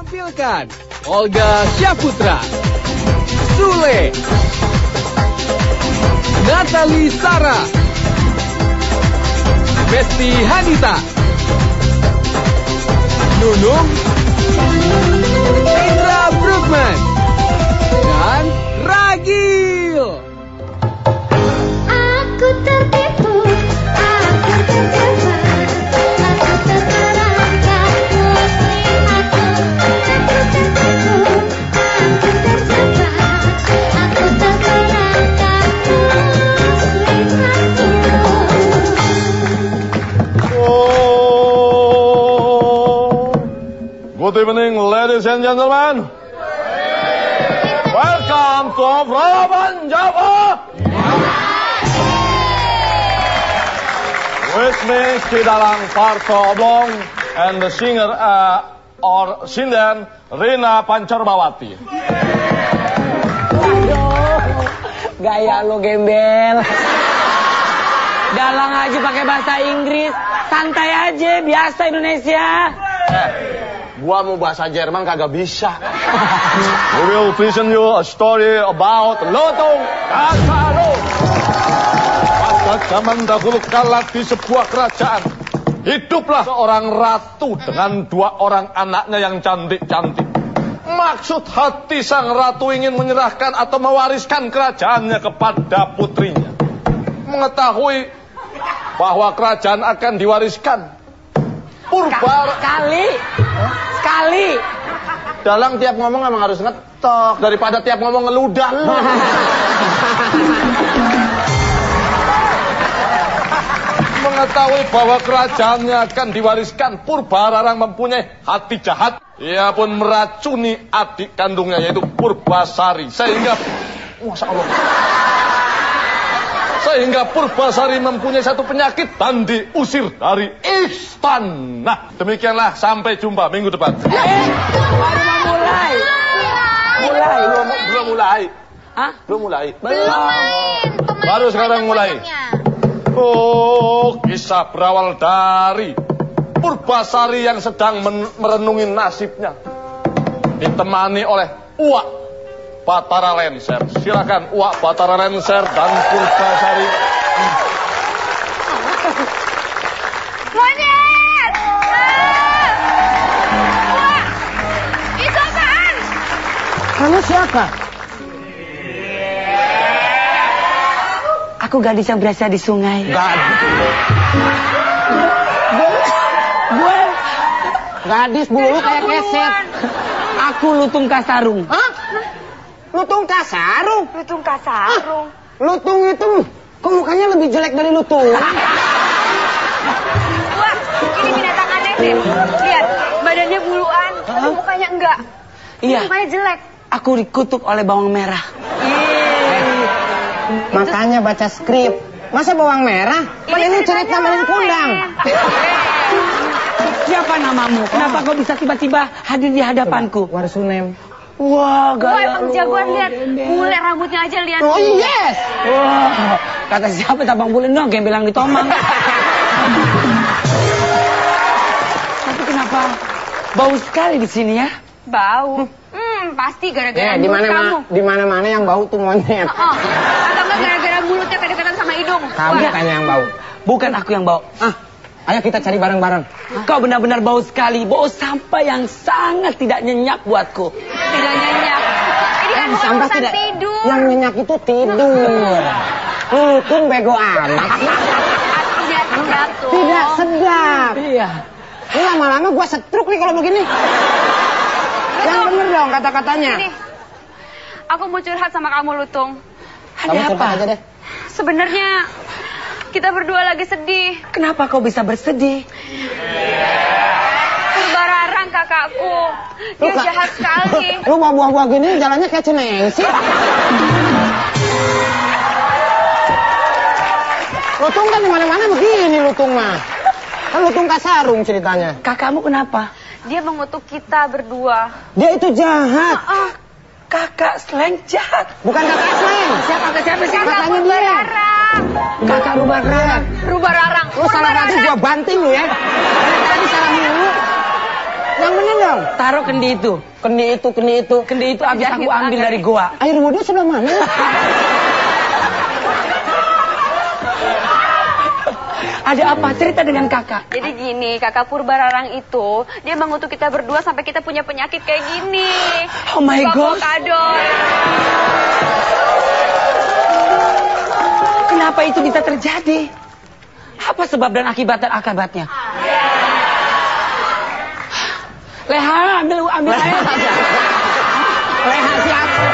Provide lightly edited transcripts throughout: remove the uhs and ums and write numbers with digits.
Menampilkan Olga Syaputra, Sule, Natali Sara, Besti Hanita, Nunung, Indra Brugman, dan Ragil. Aku tertipu, aku terjebak, aku terperangkap muslim aku tertipu, aku terjebak, aku terperangkap muslim aku. Good evening, ladies and gentlemen. Welcome to Praban Java. With me, Kidalang Parto Oblong, and the singer or sinden Rina Pancarbawati. Gaya lo gembel. Dalang aja pakai bahasa Inggris. Santai aja, biasa Indonesia. Gua mau bahasa Jerman kagak bisa. We will present you a story about Lutung Kasarung. Pada zaman dahulu kala di sebuah kerajaan, hiduplah seorang ratu dengan dua orang anaknya yang cantik-cantik. Maksud hati sang ratu ingin menyerahkan atau mewariskan kerajaannya kepada putrinya. Mengetahui bahwa kerajaan akan diwariskan, Sekali. Dalang tiap ngomong emang harus ngetok daripada tiap ngomong ngeludah lu. Mengetahui bahwa kerajaannya akan diwariskan, Purbararang mempunyai hati jahat. Ia pun meracuni adik kandungnya yaitu Purbasari sehingga Purbasari mempunyai satu penyakit dan diusir dari istana. Demikianlah, sampai jumpa minggu depan. Baru mau mulai. Belum mulai. Hah? Belum mulai. Belum. Baru sekarang mulai. Oh, kisah berawal dari Purbasari yang sedang merenungi nasibnya, ditemani oleh Uwak Batara Lenser. Silakan Uwak Batara Lenser dan Purbasari. Monyet! Wah, itu apaan? Kamu siapa? Aku gadis yang biasa di sungai. Gue gadis bulu kayak keset. Aku Lutung Kasarung. Hah? Lutung Kasarung? Lutung Kasarung. Lutung itu kok mukanya lebih jelek dari Lutung? Wah, ini binatang aneh deh. Lihat, badannya buluan, tapi mukanya enggak. Iya. Mukanya jelek. Aku dikutuk oleh bawang merah. Makanya baca skrip. Masa bawang merah? Ini cerita Melin Kundang. Siapa namamu? Kenapa kau bisa tiba-tiba hadir di hadapanku? Warsunem. Wah, Wah, gaya emang lu. jagoan, lihat. Bule rambutnya aja, lihat. Oh yes. Wah, kata siapa tabang bulan dong, gembelang di tomang. Tapi kenapa bau sekali di sini ya? Bau. Pasti gara-gara mulut kamu. Di mana-mana yang bau tuh monyet. Atau enggak gara-gara mulutnya kedekatan sama hidung. Kamu kayaknya yang bau. Bukan aku yang bau. Ayo kita cari bareng-bareng. Kau benar-benar bau sekali. Bau sampah yang sangat tidak nyenyak buatku. Tidak nyenyak. Ini kan Sampah urusan tidak. tidur. Yang nyenyak itu tidur. Lutung bego amat. Tidak sedap tuh. Tidak sedap. Iya. Ini lama-lama gua setruk nih kalau begini. Yang bener dong kata-katanya. Ini, aku mau curhat sama kamu, Lutung. Kamu Ada curhat apa? aja deh. Sebenarnya kita berdua lagi sedih. Kenapa kau bisa bersedih? Purbararang kakakku, dia jahat sekali. Lu mau buah-buah gini jalannya kayak cenengsi. Lutung kan dimana-mana begini Lutung mah. Kan Lutung Kasarung ceritanya. Kakakmu kenapa? Dia mengutuk kita berdua. Dia itu jahat. Kakak Sleng jahat. Bukan kakak Sleng. Siapa sih? Kakak Kakaknya dia. Purbararang. Kakak Rubararang. Purbararang. Lu salah lagi gua banting lu ya. Tadi salah mulu. Yang bener dong. Taruh kendi itu. Kendi itu. Kendi itu habis aku ambil dari goa. Air wudhu sebelah mana? Ada apa? Cerita dengan kakak. Jadi gini, kakak Purbararang itu, dia mengutuk kita berdua sampai kita punya penyakit kayak gini. Oh my God. Kadol. Kenapa itu bisa terjadi? Apa sebab dan akibatnya? Leha, ambil air. Leha siapa?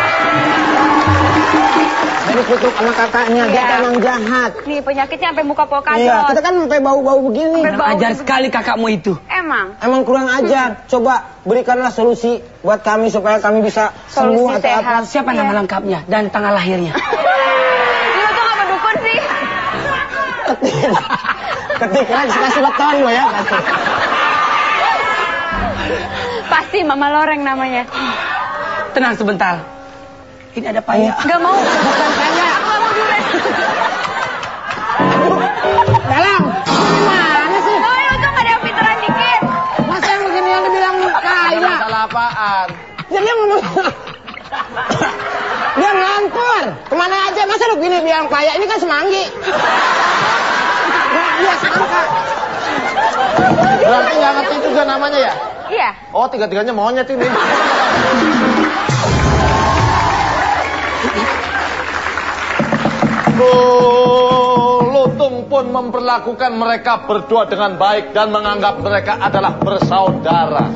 Jadi kutuk sama kakaknya, dia Iya. emang jahat. Nih penyakitnya sampai muka polkadot. Iya, kita kan sampai bau-bau begini. Sampai Ajar sekali kakakmu itu. Emang Kurang ajar. Coba berikanlah solusi buat kami supaya kami bisa sembuh Solusi atau apa. sehat. Siapa nama lengkapnya dan tanggal lahirnya? lu tuh gak mendukun sih. Ketik kasih beton lo ya. Kasih. Pasti Mama Loreng namanya. Tenang sebentar. Ini ada payah. Gak mau. Bukan saya. Aku gak mau dulu. Dalam. Gimana sih? Oh, lu tuh gak ada pinteran dikit. Masa yang begini yang dibilang kaya? Salah apaan? Ya, dia ngomong. Dia ngantor. Kemana aja? Masa lu gini bilang kaya? Ini kan semanggi. Dia sangka. Berarti nggak ngerti juga namanya ya? Iya. Oh, tiga-tiganya monyet ini. Lutung pun memperlakukan mereka berdua dengan baik dan menganggap mereka adalah bersaudara.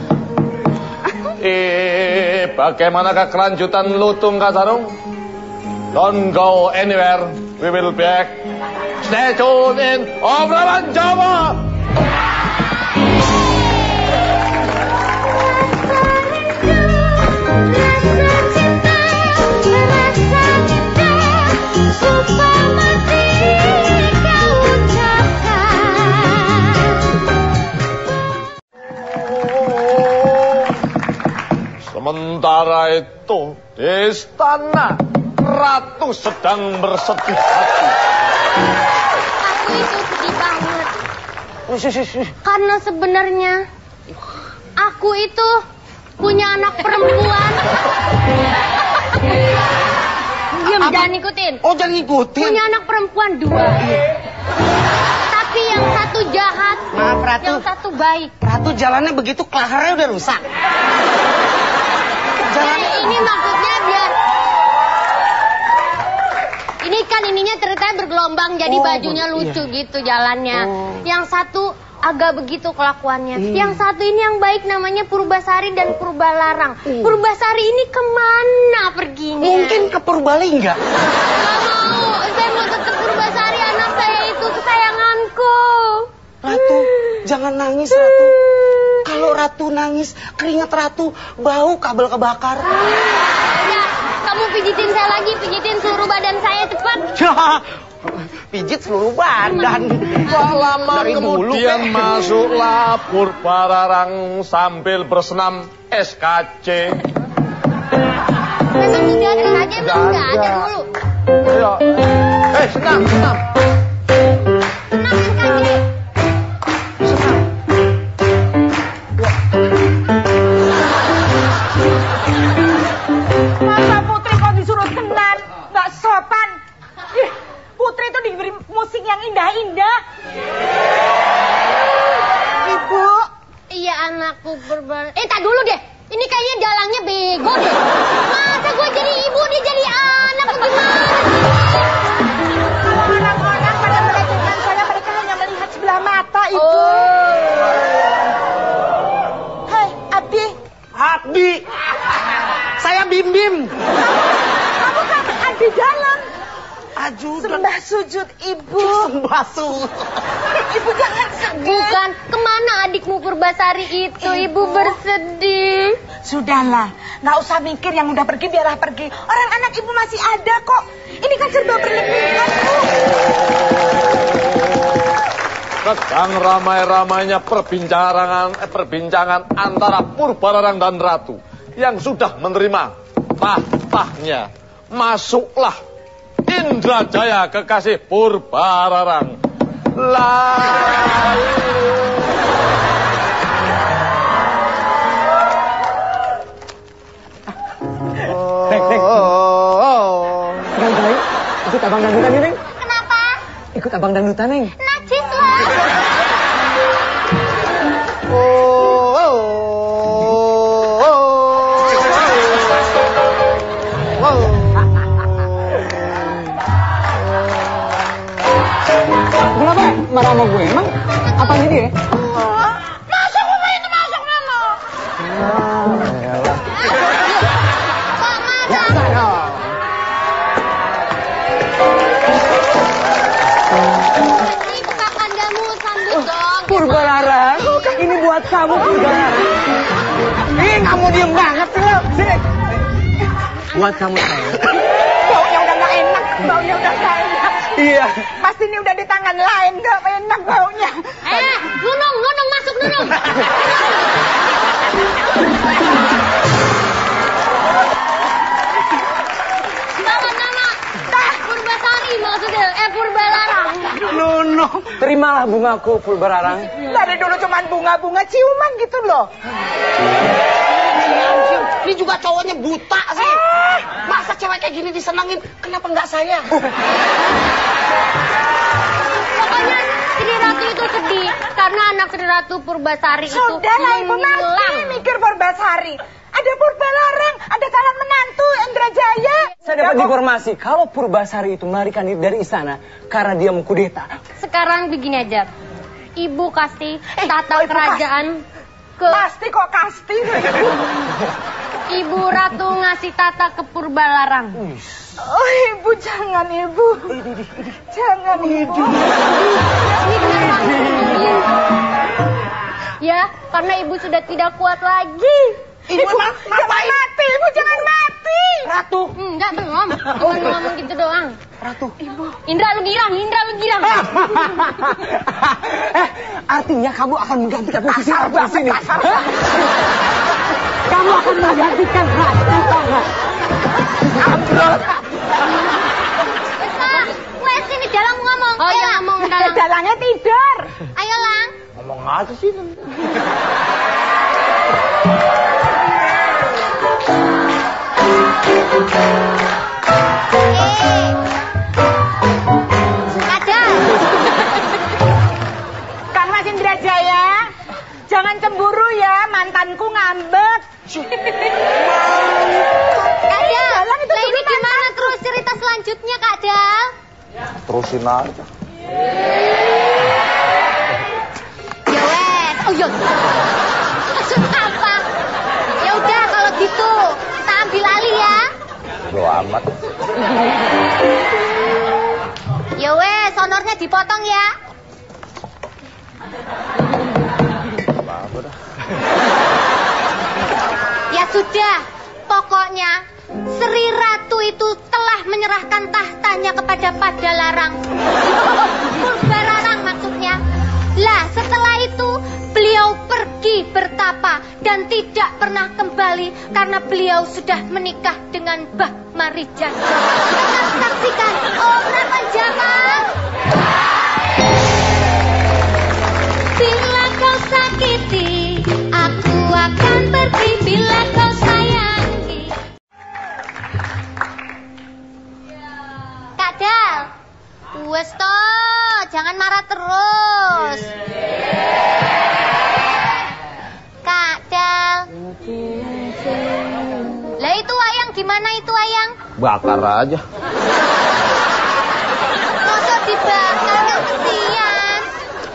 Bagaimanakah kelanjutan Lutung Kak Sarung? Don't go anywhere, we will back. Stay tuned in Obrolan Jawa. Sementara itu di istana Ratu sedang bersedih hati. Aku itu sedih banget. Karena sebenarnya aku itu punya anak perempuan. Diam, jangan ikutin. Oh, jangan ngikutin. Punya anak perempuan 2. Tapi yang satu jahat, Maaf, Ratu. yang satu baik. Ratu jalannya begitu, kelaharnya udah rusak. Jadi ini maksudnya biar ini kan ininya ceritanya bergelombang, jadi bajunya lucu gitu jalannya. Yang satu agak begitu kelakuannya. Yang satu ini yang baik namanya Purbasari dan Purbalarang. Purbasari ini kemana perginya? Mungkin ke Purbalingga. Gak mau, saya mau tetap Purbasari, anak saya itu kesayanganku. Ratu, jangan nangis, Ratu. Kalau Ratu nangis, keringat Ratu bau kabel kebakar. Ya, kamu pijitin saya lagi, pijitin seluruh badan saya cepat. Pijit seluruh badan. Tak lama Dari dulu, kemudian masuklah Purbararang sambil bersenam SKC. Memang tidak ada saja, memang nggak ada dulu. Ayo. Senam. Senang SKJ. Masa Putri kok disuruh senam? Nggak sopan. Ih, Putri itu diberi musik yang indah-indah. Ibu. Iya anakku tak dulu deh. Ini kayaknya dalangnya bego deh. Masa gue jadi ibu, dia jadi anak, gimana sih? Kalau orang-orang pada melecehkan saya, mereka hanya melihat sebelah mata, Ibu. Hei, Abdi. Abdi. Saya Bim. Kamu kan Abdi dalam. Ajudan. Sembah sujud, Ibu. Sembah sujud. Ibu jangan sedih. Bukan, kemana adikmu Purbasari itu? Ibu bersedih. Sudahlah, nggak usah mikir yang udah pergi, biarlah pergi. Orang anak Ibu masih ada kok. Ini kan serba berlebihan, Bu. Sedang ramai-ramainya perbincangan antara Purbararang dan Ratu yang sudah menerima tahtanya. Masuklah Indrajaya kekasih Purbararang. Neng, baik. Ikut abang dangdutan nih, Neng. Kenapa? Ikut abang dangdutan, Neng. Najis lah. Kenapa marah sama gue? Emang apanya dia? Masuk rumah itu, masuk Nono. Ini bukakan kamu sambut dong. Purbalarang, ini buat kamu Purbalarang. Ih, kamu diem banget sih lo. Sini. Buat kamu sayang. Baunya udah gak enak, baunya udah gak enak. Iya. Pasti ini udah di tangan lain, gak enak baunya. Nunung, masuk Nunung. Bangun nama. Purbasari maksudnya, Purbalarang. Nono, terimalah bungaku Purbalarang. Dari dulu cuman bunga-bunga ciuman gitu loh. Ini juga cowoknya buta sih. Masa cewek kayak gini disenengin? Kenapa nggak saya? Pokoknya Sri Ratu itu sedih karena anak Sri Ratu Purbasari itu Sudahlah Ibu menghilang. masih mikir Purbasari. Ada Purbalarang, ada calon menantu Indrajaya. Saya dapat informasi kalau Purbasari itu melarikan diri dari istana karena dia mengkudeta. Sekarang begini aja, Ibu kasih tata Ibu kerajaan ke Pasti kok kasti. Ibu Ratu ngasih tata ke Purbalarang. Oh Ibu jangan Ibu. Jangan Ibu. Ini kenapa? Ya, karena Ibu sudah tidak kuat lagi. Ibu emang Jangan mati, Ibu jangan mati. Ratu. Enggak, belum. Cuma ngomong gitu doang. Ratu. Ibu. Indra lu girang. Artinya kamu akan menggantikan posisi Ratu di sini. Kamu akan menggantikan Ratu, tau nggak? Wes sini Dalang mau ngomong. Oh iya ngomong Dalang. Dalangnya tidur. Ayo Lang. Ngomong aja sih. Kadal. Kang Mas Indrajaya, jangan cemburu ya, mantanku ngambek. Kadal. Dalang itu Lah ini dulu gimana terus cerita selanjutnya Kadal? Terusin aja. Ya wes. Oh iya. Maksud apa? Ya udah kalau gitu kita ambil alih ya. Bodo amat. Ya wes, honornya dipotong ya. Apa-apa dah. Ya sudah, pokoknya Sri Ratu itu telah menyerahkan tahtanya kepada Padalarang. Purbalarang maksudnya. Lah, setelah itu beliau pergi bertapa dan tidak pernah kembali karena beliau sudah menikah dengan Mbah Marijan. Kita saksikan Orang Jamal. Bila kau sakiti, aku akan pergi. Bila kau sayangi. Kak Dal, wes toh, jangan marah terus. Kak Dal. Lah itu ayang gimana itu ayang? Bakar aja. Masa dibakar kan kesian.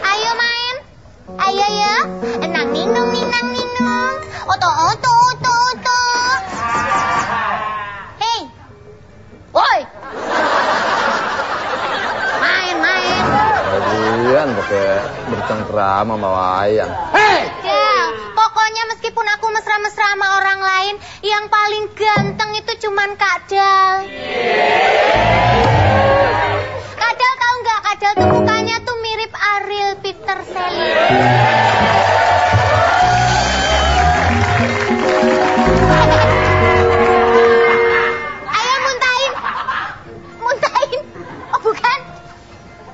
Ayo main. Ayo ya. Nang ninung ninang ninung. Oto. Hei. Woi. Main. Kalian pakai bercengkrama sama wayang. Dal, pokoknya meskipun aku mesra-mesra sama orang lain, yang paling ganteng itu cuman Kak Dal. Kak Dal tahu nggak? Kak Dal tuh mukanya tuh mirip Ariel Peter Selly. Ayo muntahin. Oh bukan?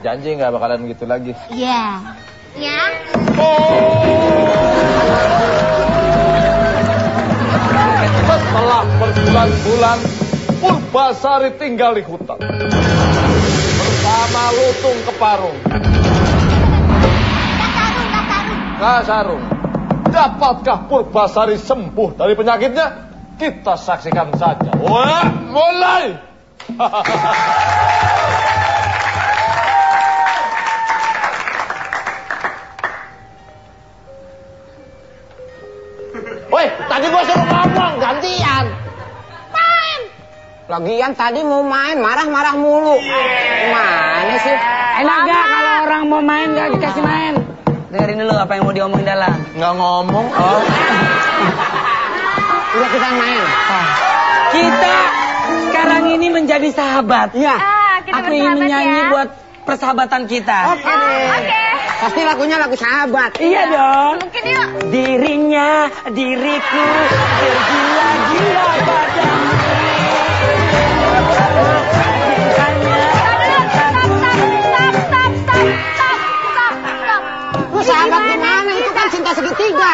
Janji nggak bakalan gitu lagi. Iya. Ya. Setelah Setelah berbulan-bulan, Purbasari tinggal di hutan bersama Lutung Keparung. Kasarung, dapatkah Purbasari sembuh dari penyakitnya? Kita saksikan saja. Wah, mulai! Woi, tadi gua suruh ngomong, gantian. Main. Lagian tadi mau main, marah-marah mulu. Gimana sih? Enak gak kalau orang mau main gak dikasih main? Dengerin dulu apa yang mau diomongin Dalang. Nggak ngomong. Oh. Udah kita main. Kita sekarang ini menjadi sahabat. Iya. Kita Aku ingin bersahabat menyanyi ya. buat persahabatan kita. Oke deh. Oke. Pasti lagunya lagu sahabat. Iya dong. Mungkin yuk. Dirinya, diriku, bergila-gila padamu. Lu sahabat gimana? Itu kan cinta segitiga.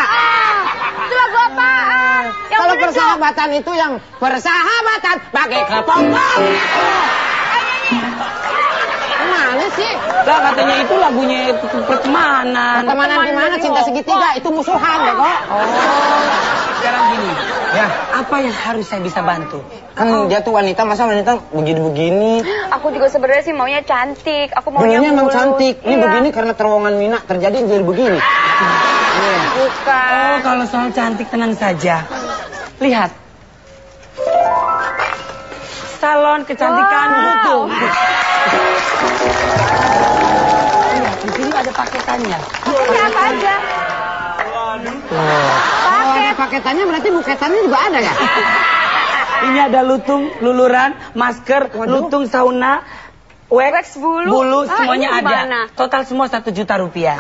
Itu lagu apaan? Yang Kalau bener dong. persahabatan itu yang persahabatan pakai kepompong. Gimana sih? Lah katanya itu lagunya itu pertemanan. Pertemanan gimana? Cinta segitiga itu musuhan ya kok. Oh, sekarang gini. Ya, Apa yang harus saya bisa bantu? kan dia tuh wanita, masa wanita begini-begini. Aku juga sebenarnya sih maunya cantik. Aku maunya Dulunya emang mulus. cantik. Ini Iya. begini karena terowongan Mina terjadi jadi begini. Iya. Bukan. Oh, kalau soal cantik tenang saja. Lihat. Salon kecantikan Wow. Lutung. Lihat, di sini ada paketannya. Ini apa aja? Kalau ada paketannya berarti buketannya juga ada ya? Ini ada lutung, luluran, masker, Waduh. lutung sauna, wax, bulu. Ah, semuanya ini ada. gimana? Total semua 1 juta rupiah.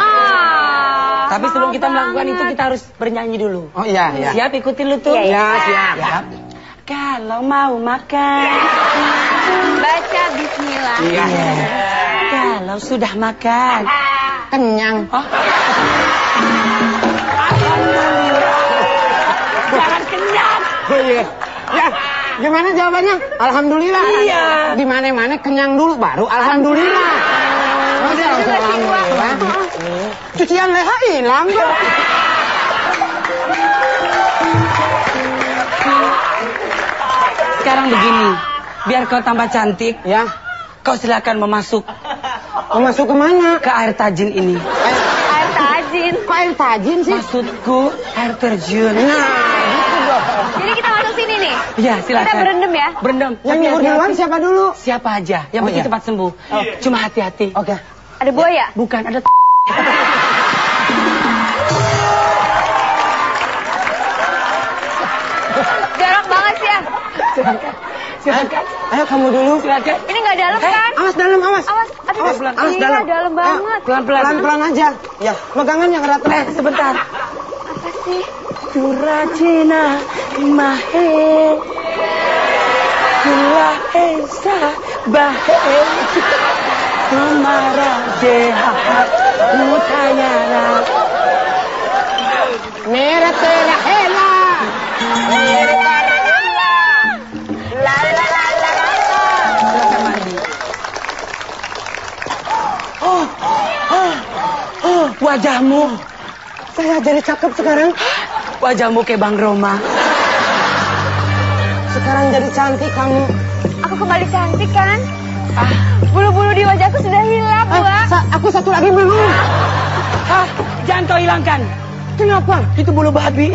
Tapi sebelum kita melakukan itu kita harus bernyanyi dulu. Oh iya, iya. Siap ikutin lutung? Iya, iya. Siap. Siap. Kalau mau makan. Baca bismillah. Iya. Kalau sudah makan. Kenyang. Oh. Alhamdulillah. Jangan kenyang. Oh iya. Ya, gimana jawabannya? Alhamdulillah. Iya. Di mana-mana kenyang dulu baru alhamdulillah. Masa langsung alhamdulillah. Cucian leha hilang kok. Sekarang begini. Biar kau tambah cantik, Ya, kau silakan memasuk mau masuk ke mana? ke air tajin ini. Air tajin. Kok air tajin sih? Maksudku air terjun. Nah, gitu dong. Jadi kita masuk sini nih. Iya, silakan. Kita berendam ya. Berendam. Yang Tapi nyuruh hati-hati. duluan siapa dulu? Siapa aja. Yang Oh, penting iya. cepat sembuh. Cuma hati-hati. Oke. Ada buaya. Bukan ada Jorok banget sih ya. silakan. Ayo kamu dulu. Silakan. Ini nggak dalam kan? Awas dalam, awas. Awas. Aduh, Awas, pelan. awas iya, dalam. dalam Ayo, banget. Pelan-pelan. Pelan-pelan aja. Ya, pegangan yang erat. Sebentar. Apa sih? Suracina mahe. Kula esa bahe. Tumara deha. Mutayara. Mera tera hela. Silakan mandi. Wajahmu. Saya jadi cakep sekarang. Wajahmu kayak Bang Roma. Sekarang jadi cantik kamu. Aku kembali cantik kan? Bulu-bulu di wajahku sudah hilang, Buah. Aku satu lagi belum. Hah, jangan kau hilangkan. Kenapa? Itu bulu babi.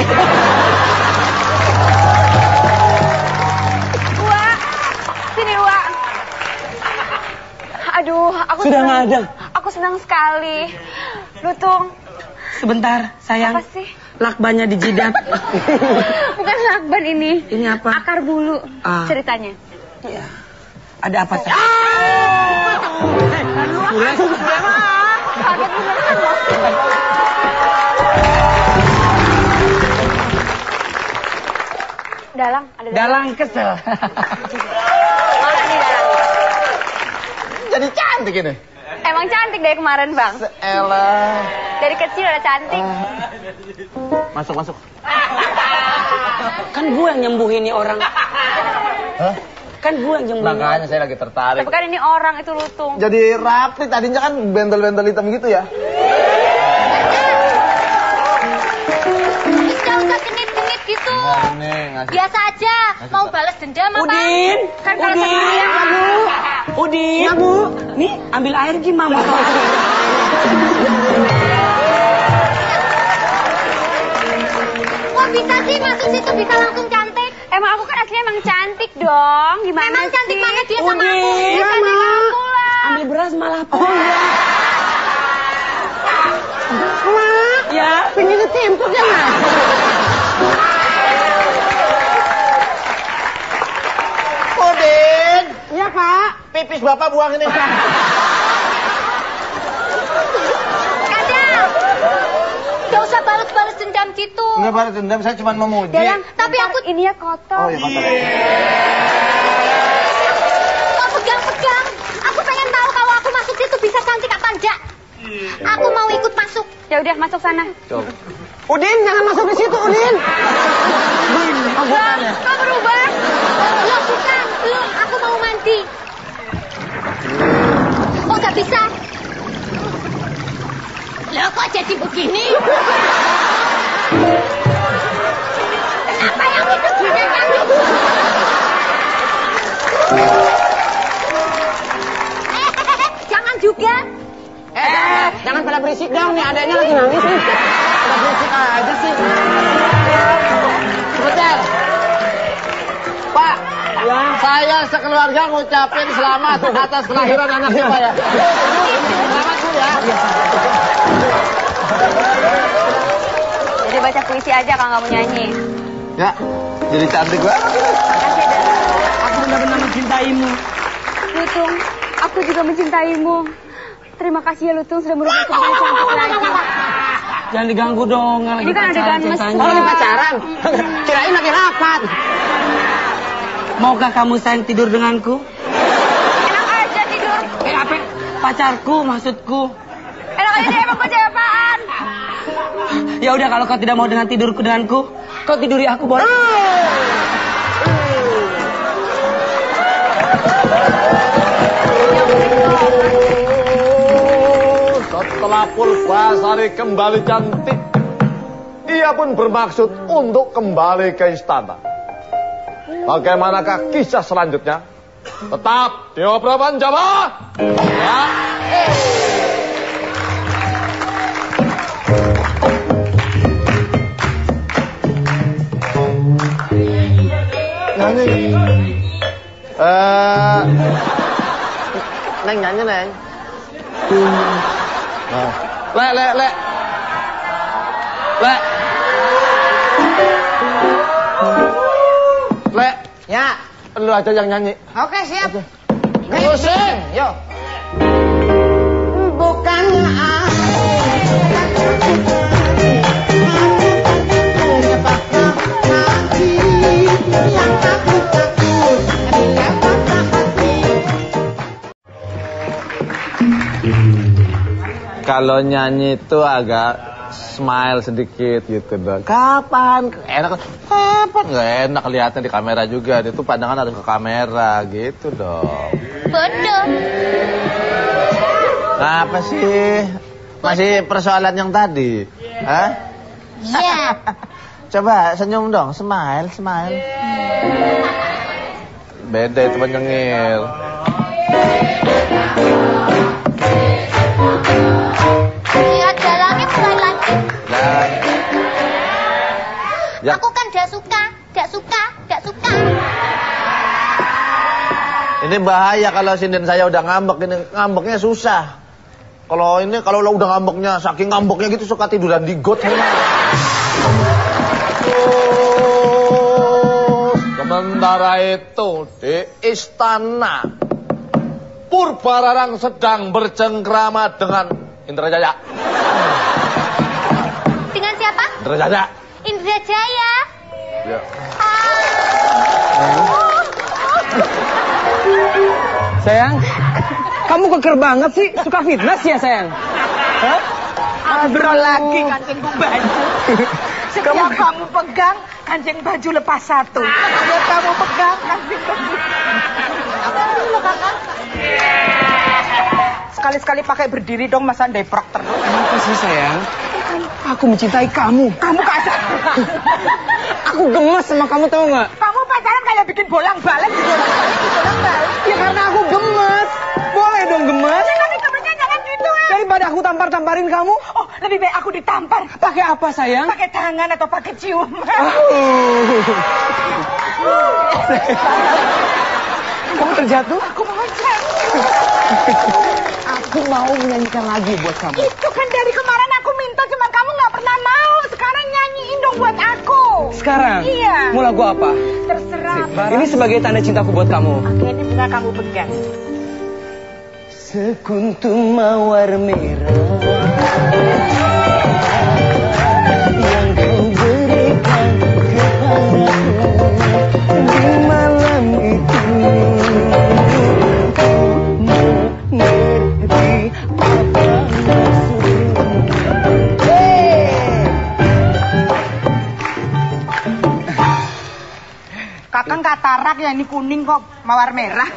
Buah. Sini, Buah. Aduh, aku Sudah senang. nggak ada. Aku senang sekali. Lutung. Sebentar, sayang. Apa sih? Lakbannya di jidat. Bukan lakban ini. Ini apa? Akar bulu. Ah. Ceritanya. Iya. Ada apa, sayang? Kaget beneran loh. Dalang, ada dalang. Dalang kesel. Mana nih dalang? Jadi cantik ini. Emang cantik dari kemarin, Bang. Elah. Dari kecil udah cantik. Masuk, masuk. Kan gue yang nyembuhin nih orang. Hah? Kan gue yang nyembuhin. Makanya saya lagi tertarik. Tapi kan ini orang itu lutung. Jadi rapi, tadinya kan bentol-bentol hitam gitu ya. Gak usah genit-genit gitu. Ngasih. Biasa aja. Mau balas dendam apa? Udin, Kan kalau Udin, sekalian. Udin. Ya, Bu. Nih, ambil air gimana? Kok bisa sih masuk situ bisa langsung cantik? Emang aku kan aslinya emang cantik dong. Gimana Memang cantik sih? banget dia sama aku. Udin. Dia cantik aku lah. Ambil beras malah ya. Pengen ditempuk ya, Mas? Udin. Iya, Pak. Pipis Bapak buang ini. Kadang. Gak usah balas-balas dendam gitu. Enggak balas dendam, saya cuma memuji. Dalam, tapi aku Ini ya kotor. Oh iya, kotor. kok pegang-pegang. Aku pengen tahu kalau aku masuk situ bisa cantik apa enggak. Aku mau ikut masuk. Ya udah masuk sana. Coba. Udin, jangan masuk di situ, Udin. Kok berubah? Lo bukan, lo. Aku mau mandi. Oh, gak bisa. Lo kok jadi begini? Kenapa yang itu gini cantik? Jangan juga. Jangan pada berisik dong, nih adanya lagi nangis nih. Pada berisik aja sih. Sebentar. Pak, ya. Saya sekeluarga ngucapin selamat atas kelahiran anaknya, Pak ya. Selamat, Bu ya. Jadi baca puisi aja kalau nggak mau nyanyi. Ya, jadi cantik banget. Makasih ya, Dan. Aku benar-benar mencintaimu. Lutung, aku juga mencintaimu. Terima kasih ya Lutung sudah merubah kehidupan cantik lagi. Jangan diganggu dong. Ini kan adegan mesra. Oh, lagi pacaran. Kirain lagi rapat. Maukah kamu sayang tidur denganku? Enak aja tidur. Apa? Pacarku maksudku. Enak aja deh, emang gue cewek apaan? Ya udah kalau kau tidak mau dengan tidurku denganku, kau tiduri aku boleh. Setelah Purbasari kembali cantik, ia pun bermaksud untuk kembali ke istana. Bagaimanakah kisah selanjutnya? Tetap di obrolan Jawa. Ya. Nyanyi. Neng nyanyi, Neng. Le. Le, Ya. lu aja yang nyanyi. Oke, siap. Musik, yuk. Bukannya Kalau nyanyi itu agak smile sedikit gitu dong. Kapan? Enak. Kapan? Nggak enak lihatnya di kamera juga. Itu pandangan harus ke kamera gitu dong. Bodoh. Apa sih? Masih persoalan yang tadi? Hah? Iya. Coba senyum dong, smile. Beda itu menyengir. Lihat jalannya mulai lagi. Dan ya. Aku kan gak suka. Ini bahaya kalau sinden saya udah ngambek, ini ngambeknya susah. Kalau udah ngambeknya, saking ngambeknya gitu suka tiduran di got. Sementara itu di istana, Purbararang sedang bercengkrama dengan Indrajaya. Dengan siapa? Indrajaya. Indra Jaya. Ya. Sayang, kamu keker banget sih. Suka fitness ya, sayang? Hah? Ambrol lagi kancingku baju. Setiap kamu pegang, kancing baju lepas satu. Biar kamu pegang kancing baju. Ini loh kakak. Sekali-sekali pakai berdiri dong, masa deprok terus. Kenapa sih sayang? Aku mencintai kamu. Kamu kasar. Aku gemes sama kamu, tahu nggak? Kamu pacaran kayak bikin bolang-balik. Ya karena aku gemes. Boleh dong gemes. Tapi gemesnya jangan gitu. Daripada aku tampar-tamparin kamu. Oh, lebih baik aku ditampar. Pakai apa sayang? Pakai tangan atau pakai ciuman. Kamu terjatuh? Aku mau jatuh. Aku mau menyanyikan lagi buat kamu. Itu kan dari kemarin aku minta, cuman kamu nggak pernah mau. Sekarang nyanyiin dong buat aku. Sekarang? Iya. Mau lagu apa? Terserah. Ini sebagai tanda cintaku buat kamu. Oke, ini bunga kamu pegang. Sekuntum mawar merah yang kau berikan kepadaku di malam itu. Mengerti apa maksudmu? Kakang katarak ya, ini kuning kok mawar merah.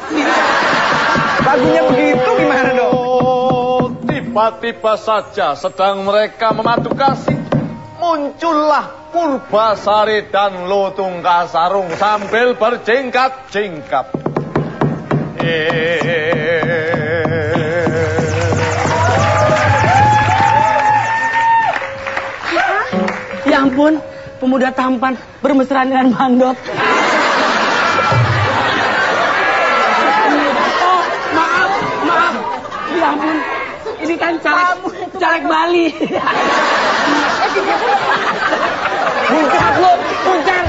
Lagunya begitu gimana dong? Oh, tiba-tiba saja sedang mereka memadu kasih, muncullah Purbasari dan Lutung Kasarung sambil berjingkat-jingkat. Ya ampun, pemuda tampan bermesraan dengan mandot. Oh, maaf. Ya ampun, ini kan caleg Bali. Muncrat lo, muncrat.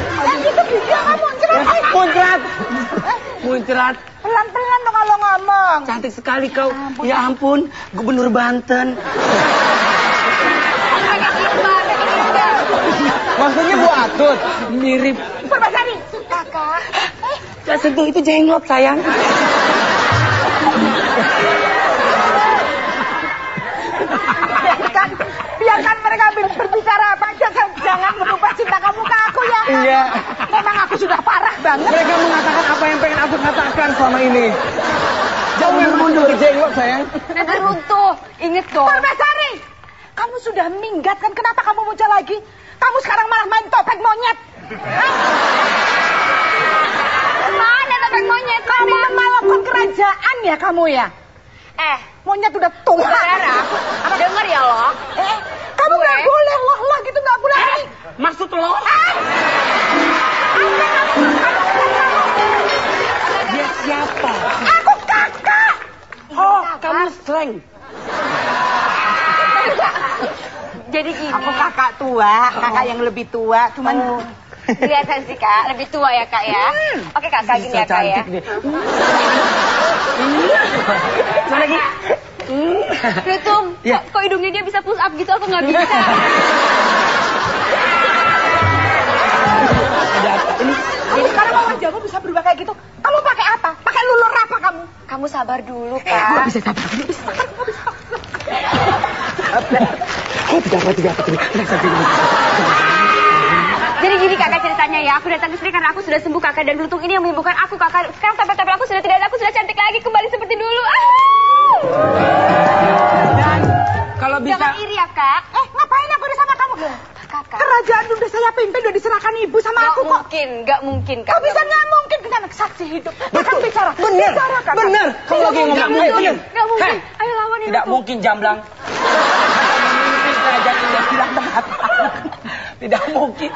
Muncrat. Pelan-pelan dong kalau ngomong. Cantik sekali kau. Ya ampun, Gubernur Banten. Maksudnya Bu Atut? Mirip. Purbasari. Kakak. Gak sentuh, itu jenglot sayang. Biarkan mereka berbicara apa aja. Jangan merubah cinta kamu ke aku ya. Iya. Memang aku sudah parah banget. Mereka mengatakan apa yang pengen aku katakan selama ini. Jangan mundur jenglot sayang. Nanti runtuh. Ingat dong. Purbasari. Kamu sudah minggat kan? Kenapa kamu muncul lagi? Kamu sekarang malah main topeng monyet. Mana topeng monyet? Kamu melakukan kerajaan ya kamu ya? Monyet udah tua. Saudara, denger ya lo. Kamu nggak boleh lah gitu, nggak boleh. Maksud lo? Dia siapa? Aku kakak. Oh, kamu slang. Jadi gini. Aku kakak tua, kakak yang lebih tua. Cuman kelihatan sih kak, lebih tua ya kak ya. Oke kakak gini ya kak ya. Mana lagi? Lutung, Ya. kok hidungnya dia bisa push up gitu, aku nggak bisa. Ini sekarang mau wajahmu bisa berubah kayak gitu. Kamu pakai apa? Pakai lulur apa kamu? Kamu sabar dulu kak. Bisa sabar, bisa sabar. Oh, tidak apa. Jadi gini kakak ceritanya ya, aku datang ke sini karena aku sudah sembuh kakak, dan Lutung ini yang menyembuhkan aku kakak. Sekarang tampil-tampil aku sudah tidak ada, aku sudah cantik lagi kembali seperti dulu. Dan kalau bisa... Jangan iri ya kak. Ngapain aku sama kamu? Kakak. Kerajaan udah saya pimpin, udah diserahkan ibu sama aku kok. Gak mungkin kak. Kok bisa nggak mungkin? Kan saksi hidup. Akan bicara. Bener, Bicara, Kakak. bener. Kamu lagi ngomong. Gak mungkin. Bener. Gak mungkin. Ayo lawan ini. Tidak mungkin, Jamblang. Mungkin kerajaan Indah hilang tempat. Tidak mungkin.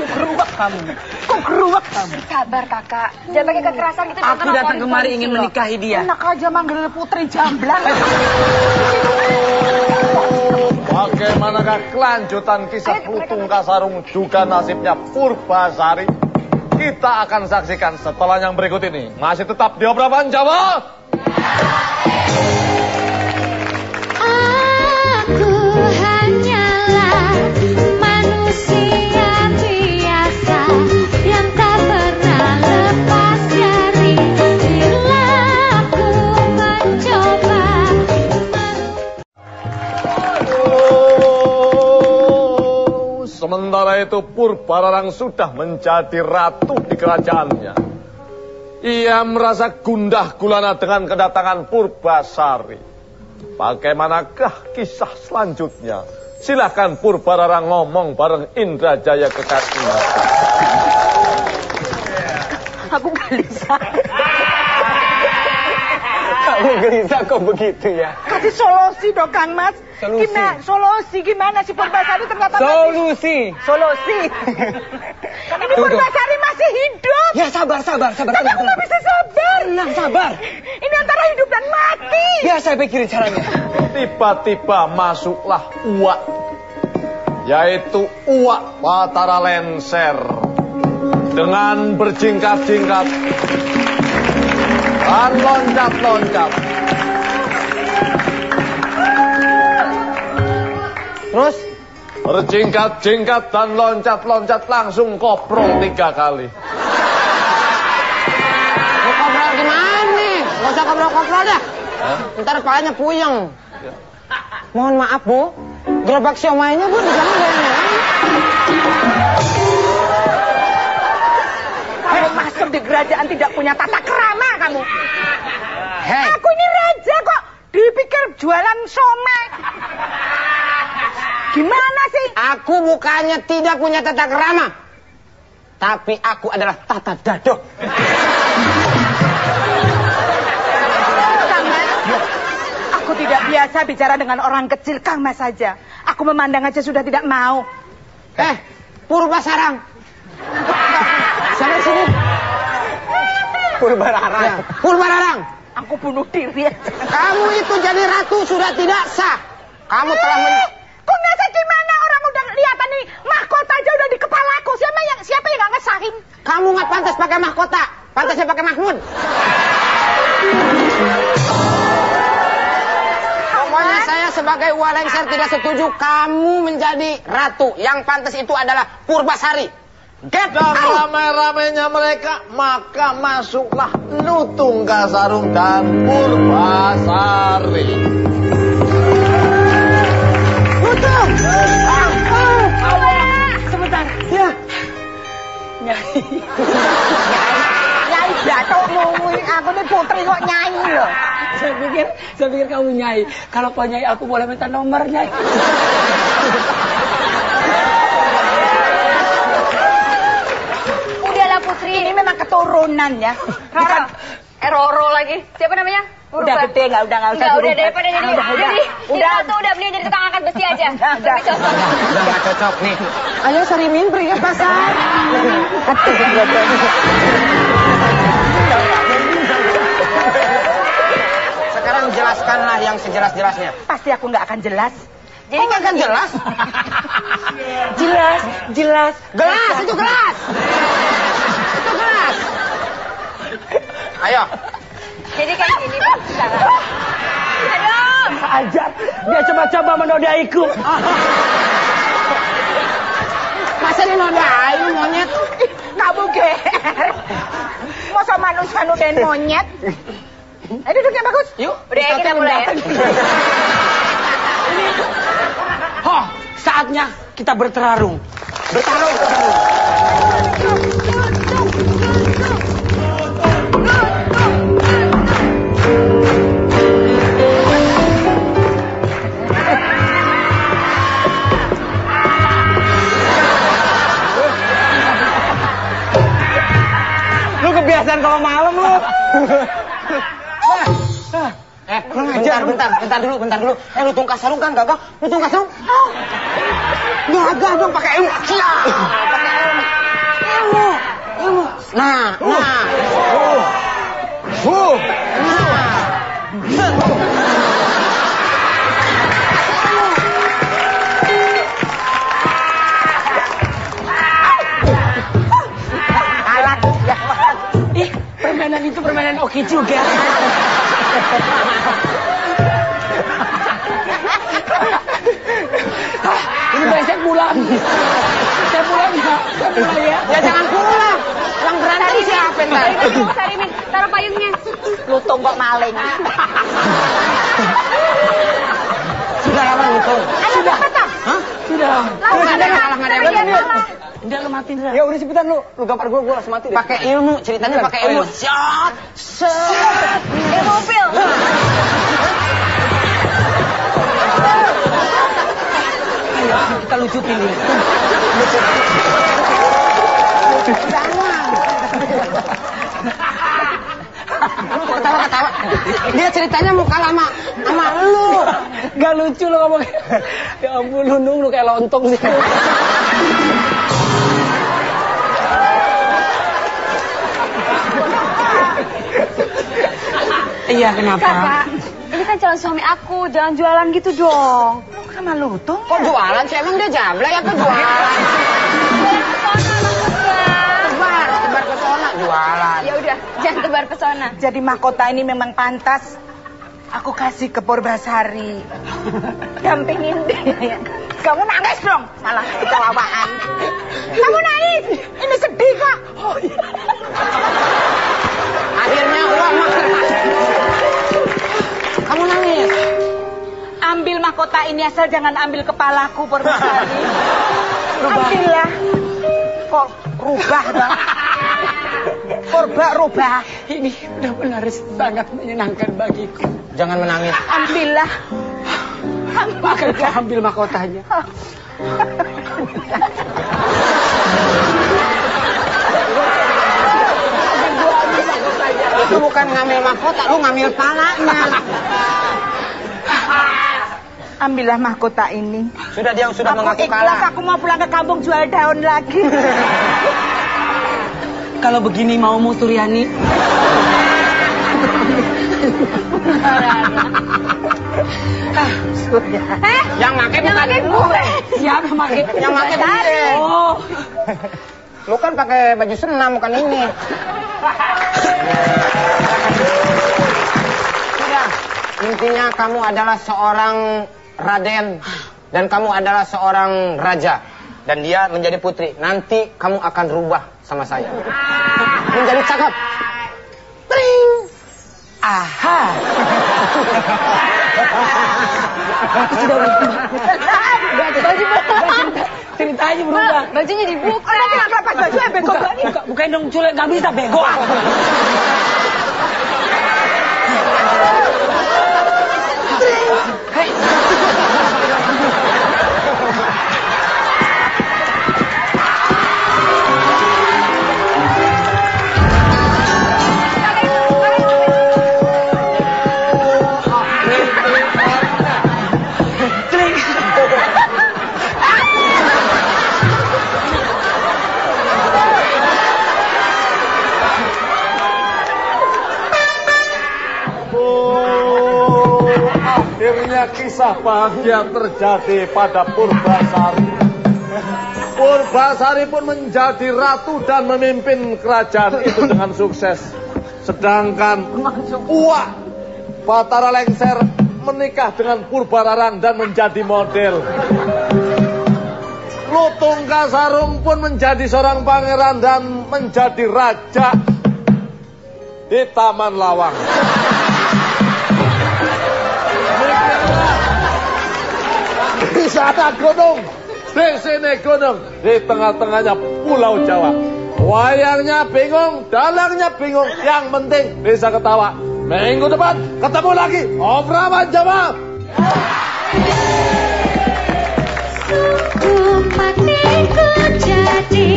Keruak kamu. Kok keruak kamu? Sabar kakak. Jangan pakai kekerasan gitu. Aku datang kemari ingin menikahi dia. Enak aja manggil putri Jamblang. Bagaimanakah kelanjutan kisah Lutung Kasarung juga nasibnya Purbasari? Kita akan saksikan setelah yang berikut ini. Masih tetap di Obraban Jawa. Aku hanyalah manusia biasa yang tak pernah lepas dari perilaku mencoba. Sementara itu Purbararang sudah menjadi ratu di kerajaannya. Ia merasa gundah gulana dengan kedatangan Purbasari. Bagaimanakah kisah selanjutnya? Silakan Purbararang ngomong bareng Indrajaya kekasihnya. Aku gelisah. Kamu gelisah kok begitu ya? Kasih solusi dong Kang Mas. Solusi. Gimana si Purbasari ternyata Solusi. Ini Purbasari masih hidup. Ya sabar. Tapi aku nggak bisa sabar. Tenang, sabar. Ini antara hidup dan mati. Ya saya pikirin caranya. Tiba-tiba masuklah Uwak, yaitu Uwak Batara Lenser. Dengan berjingkat-jingkat dan loncat-loncat. Terus? Berjingkat-jingkat dan loncat-loncat langsung koprol 3 kali. Mau koprol gimana nih? Gak usah koprol-koprol dah. Ntar kepalanya puyeng. Mohon maaf Bu, gerobak siomaynya Bu di sana goyangnya. Kamu masuk di kerajaan tidak punya tata krama kamu. Hei, Aku ini raja kok dipikir jualan somai. Gimana sih? aku bukannya tidak punya tata kerama, tapi aku adalah tata dadok. Kang Mas, aku tidak biasa bicara dengan orang kecil. Kang Mas saja. Aku memandang aja sudah tidak mau. Purbasarang. Sana sini. Purbararang. Ya, Purbararang. Aku bunuh diri aja. Kamu itu jadi ratu sudah tidak sah. Kamu telah Kok nggak sah gimana? Orang udah kelihatan nih mahkota aja udah di kepalaku. Siapa yang nggak ngesahin? Kamu nggak pantas pakai mahkota. Pantasnya pakai Mahmud. Pokoknya saya sebagai Uwak Lengser tidak setuju kamu menjadi ratu. Yang pantas itu adalah Purbasari. Get Dan ramai-ramainya mereka, maka masuklah Nutung Kasarung dan Purbasari. Nutung! Sebentar. Ya. Nyai Datuk ngomongin aku nih putri kok nyanyi loh. Saya pikir kamu Nyai. Kalau Pak Nyai aku boleh minta nomor Nyai. Udahlah Putri. Ini memang keturunan ya. Roro. Roro lagi. Siapa namanya? Udah gede nggak usah Nggak, udah daripada jadi udah ratu udah mending jadi tukang angkat besi aja. Udah. Lebih cocok. Udah gak cocok nih. Ayo Sarimin pergi ke pasar. Sekarang jelaskanlah yang sejelas-jelasnya. Pasti aku nggak akan jelas. Jadi nggak akan jelas? Jelas. Gelas, itu gelas. Itu gelas. Ayo. Jadi kayak gini Pak. Aduh. Ajar, dia coba-coba menodaiku. Masa dinodai monyet? Kamu GR. Masa manusia nudain monyet? Ayo duduknya bagus. Yuk, Udah ya, kita mulai ya. Hah, saatnya kita bertarung. Lu kebiasaan kalau malam lu. Bentar dulu. Lutung Kasarung kan gagah. Lutung Kasarung. Gagah dong pakai ilmu. Pakai ilmu. Nah. Ih, permainan itu permainan oke juga. Ini baik saya pulang. Saya pulang ya. Ya jangan pulang. Yang berantem siapa ntar? Sarimin, taruh payungnya. Lutung kok maling. Sudah lama Lutung. Ayo cepetan. Hah? Sudah. Nggak ada yang kalah. Udah lu mati dah. Ya udah cepetan lu gampar gue langsung mati deh. Pakai ilmu, ceritanya pakai ilmu. Shot, set, mobil. Kita lucutin dia. Ketawa. Dia ceritanya mau kalah sama lu. Gak lucu lo ngomong. Ya ampun, lu kayak lontong sih. Iya, kenapa? Kakak, ini kan calon suami aku, jangan jualan gitu dong. Lu sama lutung Kok jualan sih? Emang dia jablay apa jualan? Tebar pesona jualan. Ya udah, jangan tebar pesona. Jadi mahkota ini memang pantas aku kasih ke Purbasari. Dampingin dia. Kamu nangis dong, malah kecewaan. Kamu nangis, ini sedih kok. Oh, iya. Akhirnya uang kamu nangis. Ambil mahkota ini asal jangan ambil kepalaku, Purbasari. Ambillah. Kok rubah dong? Rubah. Ini benar-benar sangat menyenangkan bagiku. Jangan menangis. Ambillah. Akan kau ambil mahkotanya. Itu bukan ngambil mahkota, lu ngambil palanya. Ambillah mahkota ini. Sudah dia sudah Aku mengaku ikhlas, kalah. aku mau pulang ke kampung jual daun lagi. Kalau begini mau Suryani. Yang make bukan gue. Siapa yang make? Yang make dia. Oh. Lu kan pakai baju senam bukan ini. Sudah. Intinya kamu adalah seorang raden dan kamu adalah seorang raja dan dia menjadi putri. Nanti kamu akan rubah sama saya. Menjadi cakep. Tring. Aha. Aku sudah berubah. Ceritanya berubah. Bajunya dibuka. Nanti nggak lepas baju ya, bego banget. Bukan dong culik, nggak bisa bego. Akhirnya kisah bahagia terjadi pada Purbasari. Purbasari pun menjadi ratu dan memimpin kerajaan itu dengan sukses. Sedangkan Uwak Batara Lengser menikah dengan Purbararang dan menjadi model. Lutung Kasarung pun menjadi seorang pangeran dan menjadi raja di Taman Lawang. Di sana gunung, di sini gunung, di tengah-tengahnya Pulau Jawa. Wayangnya bingung, dalangnya bingung, yang penting bisa ketawa. Minggu depan ketemu lagi, Obraman Jawa. Suku patiku jadi